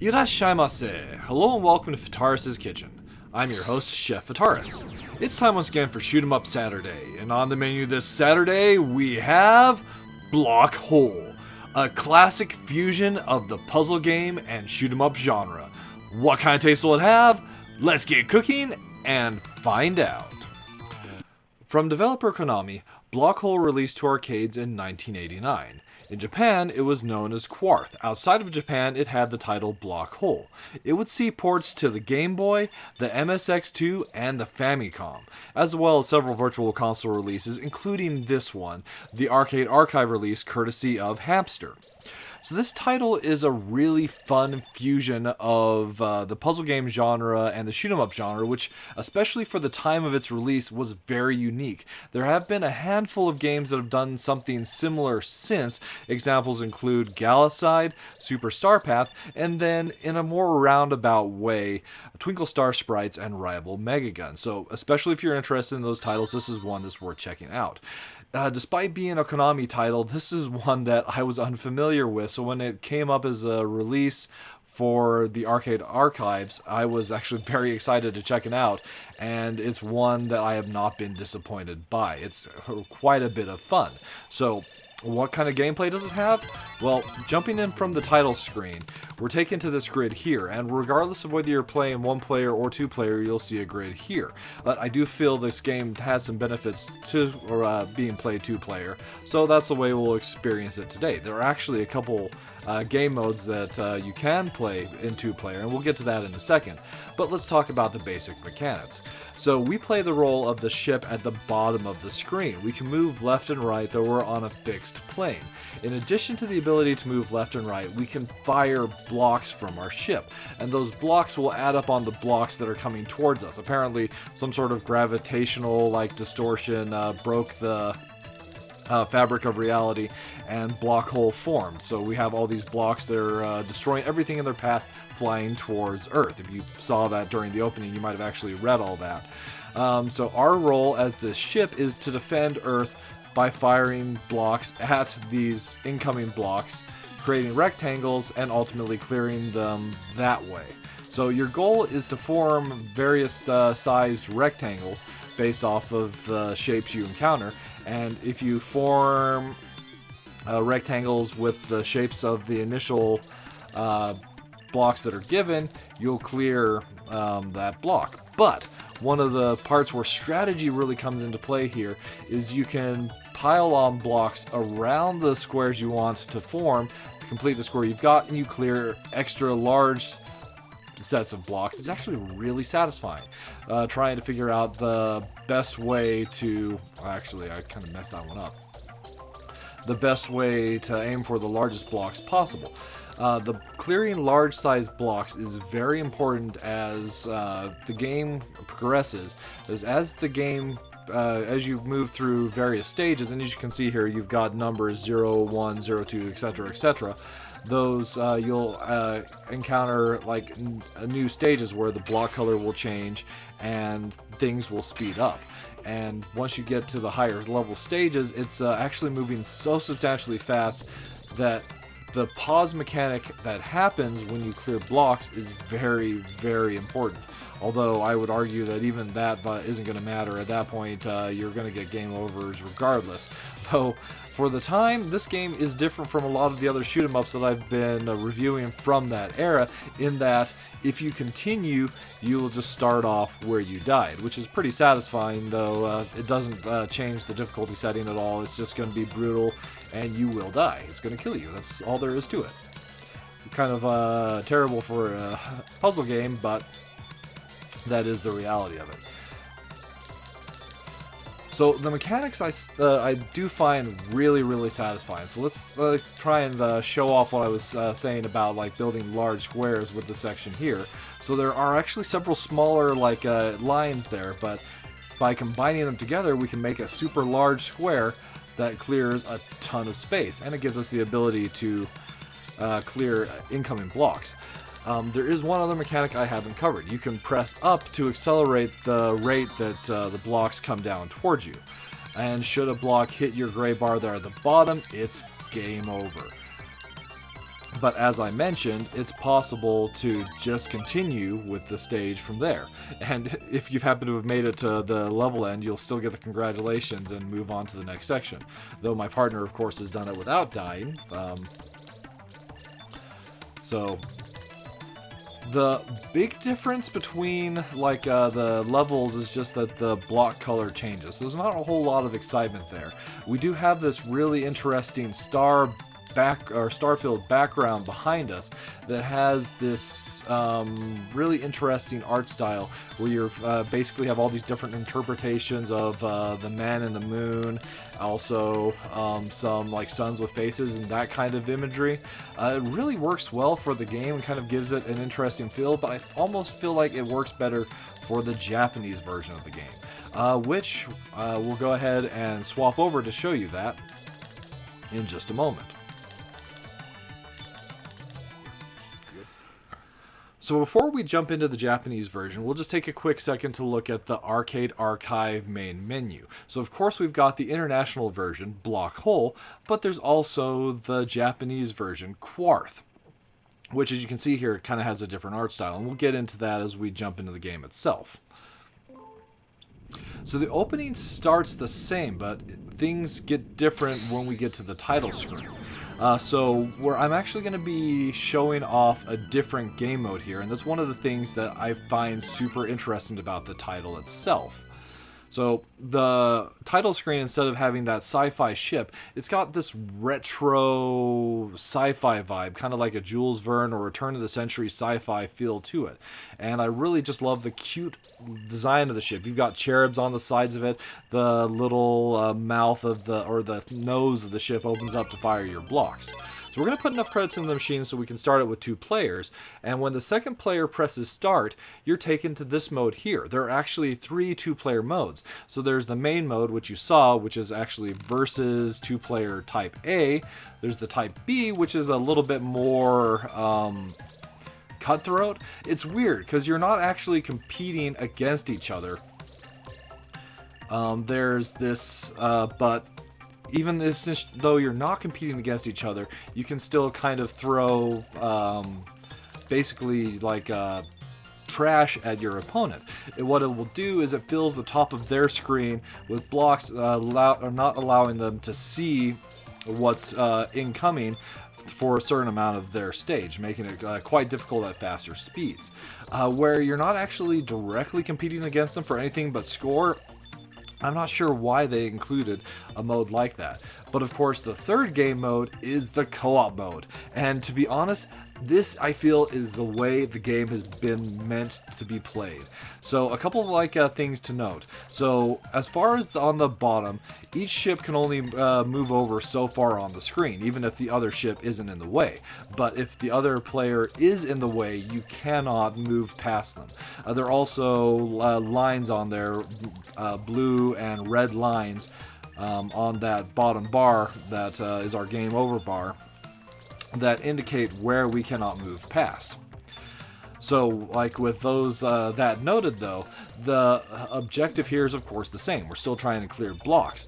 Irashaimase! Hello and welcome to Fataris' Kitchen. I'm your host, Chef Fataris. It's time once again for Shoot 'em Up Saturday, and on the menu this Saturday we have Block Hole, a classic fusion of the puzzle game and shoot 'em up genre. What kind of taste will it have? Let's get cooking and find out. From developer Konami, Block Hole released to arcades in 1989. In Japan, it was known as Quarth. Outside of Japan, it had the title Block Hole. It would see ports to the Game Boy, the MSX2, and the Famicom, as well as several virtual console releases, including this one, the Arcade Archive release courtesy of Hamster. So this title is a really fun fusion of the puzzle game genre and the shoot 'em up genre, which, especially for the time of its release, was very unique. There have been a handful of games that have done something similar since. Examples include Galicide, Super Star Path, and then, in a more roundabout way, Twinkle Star Sprites and Rival Megagun. So, especially if you're interested in those titles, this is one that's worth checking out. Despite being a Konami title, this is one that I was unfamiliar with, so when it came up as a release for the Arcade Archives, I was actually very excited to check it out, and it's one that I have not been disappointed by. It's quite a bit of fun. So, what kind of gameplay does it have? Well, jumping in from the title screen, we're taken to this grid here, and regardless of whether you're playing one player or two player, you'll see a grid here. But I do feel this game has some benefits to being played two player, so that's the way we'll experience it today. There are actually a couple game modes that you can play in two player, and we'll get to that in a second. But let's talk about the basic mechanics. So we play the role of the ship at the bottom of the screen. We can move left and right, though we're on a fixed plane. In addition to the ability to move left and right, we can fire blocks from our ship, and those blocks will add up on the blocks that are coming towards us. Apparently, some sort of gravitational distortion broke the fabric of reality, and Block Hole formed. So we have all these blocks that are destroying everything in their path, flying towards Earth. If you saw that during the opening, you might have actually read all that. So our role as this ship is to defend Earth by firing blocks at these incoming blocks, creating rectangles, and ultimately clearing them that way. So your goal is to form various sized rectangles based off of the shapes you encounter, and if you form rectangles with the shapes of the initial blocks that are given, you'll clear that block. But one of the parts where strategy really comes into play here is you can pile on blocks around the squares you want to form, complete the square you've got, and you clear extra large sets of blocks. It's actually really satisfying trying to figure out the best way to... Actually, I kind of messed that one up. The best way to aim for the largest blocks possible. The clearing large-sized blocks is very important as the game progresses. As the game, as you move through various stages, and as you can see here, you've got numbers 0, 1, 0, 2, etc., etc. Those you'll encounter new stages where the block color will change and things will speed up. And once you get to the higher level stages, it's actually moving so substantially fast that the pause mechanic that happens when you clear blocks is very, very important. Although I would argue that even that isn't going to matter. At that point, you're going to get game overs regardless. Though, for the time, this game is different from a lot of the other shoot 'em ups that I've been reviewing from that era, in that if you continue, you will just start off where you died, which is pretty satisfying, though it doesn't change the difficulty setting at all. It's just going to be brutal, and you will die. It's going to kill you. That's all there is to it. Kind of terrible for a puzzle game, but that is the reality of it. So the mechanics I do find really, really satisfying. So let's try and show off what I was saying about building large squares with this section here. So there are actually several smaller lines there, but by combining them together, we can make a super large square that clears a ton of space, and it gives us the ability to clear incoming blocks. There is one other mechanic I haven't covered. You can press up to accelerate the rate that the blocks come down towards you. And should a block hit your gray bar there at the bottom, it's game over. But as I mentioned, it's possible to just continue with the stage from there. And if you happen to have made it to the level end, you'll still get the congratulations and move on to the next section. Though my partner, of course, has done it without dying. So the big difference between like the levels is just that the block color changes. There's not a whole lot of excitement there. We do have this really interesting star-filled background behind us that has this really interesting art style where you basically have all these different interpretations of the man and the moon, also some like suns with faces and that kind of imagery. It really works well for the game and kind of gives it an interesting feel, but I almost feel like it works better for the Japanese version of the game, which we'll go ahead and swap over to show you that in just a moment. So before we jump into the Japanese version, we'll just take a quick second to look at the Arcade Archive main menu. So of course we've got the international version, Block Hole, but there's also the Japanese version, Quarth, which as you can see here, it kind of has a different art style, and we'll get into that as we jump into the game itself. So the opening starts the same, but things get different when we get to the title screen. So where I'm actually going to be showing off a different game mode here, and that's one of the things that I find super interesting about the title itself. So the title screen, instead of having that sci-fi ship, it's got this retro sci-fi vibe, kind of like a Jules Verne or Return of the Century sci-fi feel to it. And I really just love the cute design of the ship. You've got cherubs on the sides of it. The little mouth of the nose of the ship opens up to fire your blocks. So we're going to put enough credits in the machine so we can start it with 2 players. And when the second player presses start, you're taken to this mode here. There are actually 3 2-player modes. So there's the main mode, which you saw, which is actually versus 2-player type A. There's the type B, which is a little bit more cutthroat. It's weird because you're not actually competing against each other. There's this, but even if, though you're not competing against each other, you can still kind of throw basically like trash at your opponent. And what it will do is it fills the top of their screen with blocks, not allowing them to see what's incoming for a certain amount of their stage, making it quite difficult at faster speeds. Where you're not actually directly competing against them for anything but score, I'm not sure why they included a mode like that. But of course, the third game mode is the co-op mode. And to be honest, this, I feel, is the way the game has been meant to be played. So a couple of things to note. So as far as on the bottom, each ship can only move over so far on the screen, even if the other ship isn't in the way. But if the other player is in the way, you cannot move past them. There are also lines on there, blue and red lines on that bottom bar that is our game over bar, that indicate where we cannot move past. So, like with those that noted though, the objective here is of course the same. We're still trying to clear blocks.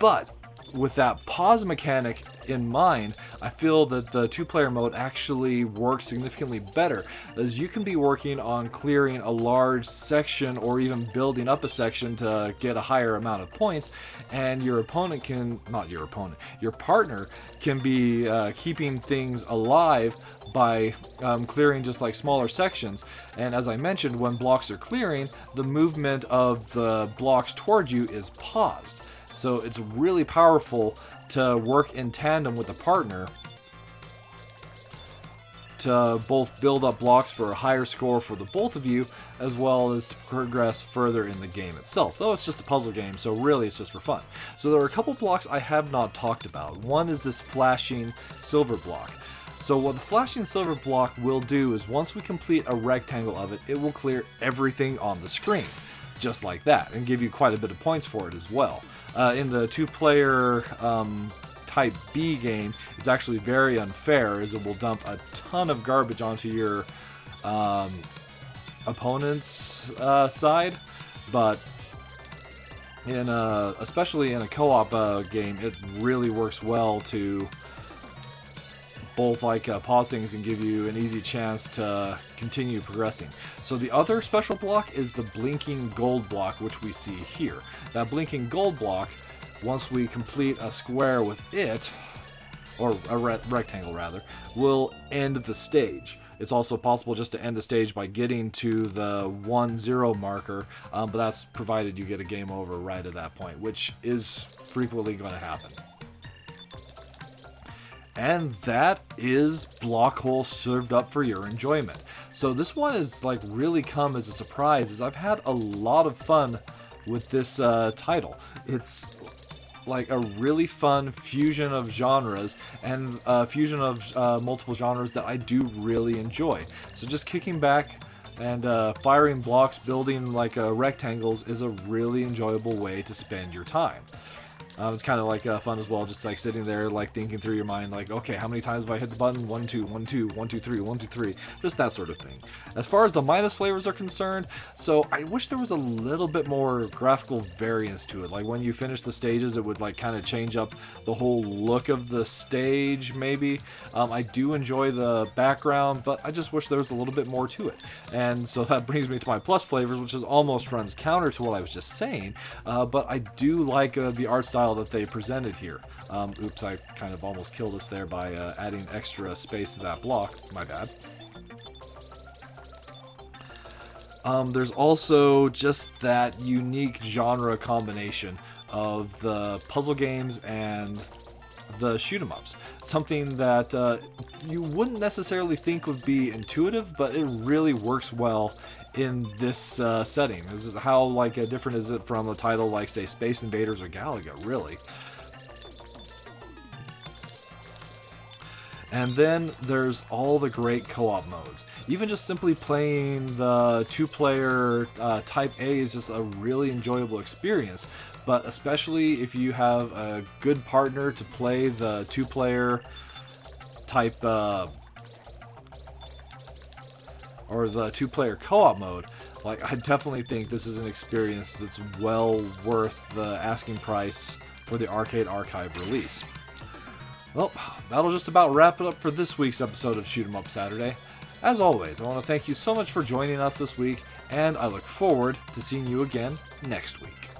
But with that pause mechanic in mind, I feel that the 2-player mode actually works significantly better, as you can be working on clearing a large section or even building up a section to get a higher amount of points, and your opponent can, not your opponent, your partner can be keeping things alive by clearing just like smaller sections. And as I mentioned, when blocks are clearing, the movement of the blocks towards you is paused. So it's really powerful to work in tandem with a partner to both build up blocks for a higher score for the both of you, as well as to progress further in the game itself. Though it's just a puzzle game, so really it's just for fun. So there are a couple blocks I have not talked about. One is this flashing silver block. So what the flashing silver block will do is once we complete a rectangle of it, it will clear everything on the screen. Just like that, and give you quite a bit of points for it as well. In the 2-player Type B game, it's actually very unfair, as it will dump a ton of garbage onto your opponent's side. But especially in a co-op game, it really works well to both like pause things and give you an easy chance to continue progressing. So the other special block is the blinking gold block, which we see here. That blinking gold block, once we complete a square with it, or a rectangle rather, will end the stage. It's also possible just to end the stage by getting to the 1-0 marker, but that's provided you get a game over right at that point, which is frequently going to happen. And that is Block Hole served up for your enjoyment. So this one has like really come as a surprise, as I've had a lot of fun with this title. It's like a really fun fusion of genres and fusion of multiple genres that I do really enjoy. So just kicking back and firing blocks, building like rectangles is a really enjoyable way to spend your time. It's kind of like fun as well, just like sitting there, like thinking through your mind, like, okay, how many times have I hit the button? 1, 2, 1, 2, 1, 2, 3, 1, 2, 3, just that sort of thing. As far as the minus flavors are concerned, so I wish there was a little bit more graphical variance to it. Like when you finish the stages, it would like kind of change up the whole look of the stage, maybe. I do enjoy the background, but I just wish there was a little bit more to it. And so that brings me to my plus flavors, which is almost runs counter to what I was just saying, but I do like the art style that they presented here. Oops, I kind of almost killed us there by adding extra space to that block. My bad. There's also just that unique genre combination of the puzzle games and the shoot 'em ups. Something that you wouldn't necessarily think would be intuitive, but it really works well in this setting. This is how like different is it from a title like, say, Space Invaders or Galaga, really. And then there's all the great co-op modes. Even just simply playing the two-player Type A is just a really enjoyable experience, but especially if you have a good partner to play the two-player Type or the two-player co-op mode, like I definitely think this is an experience that's well worth the asking price for the Arcade Archive release. Well, that'll just about wrap it up for this week's episode of Shoot 'em Up Saturday. As always, I want to thank you so much for joining us this week, and I look forward to seeing you again next week.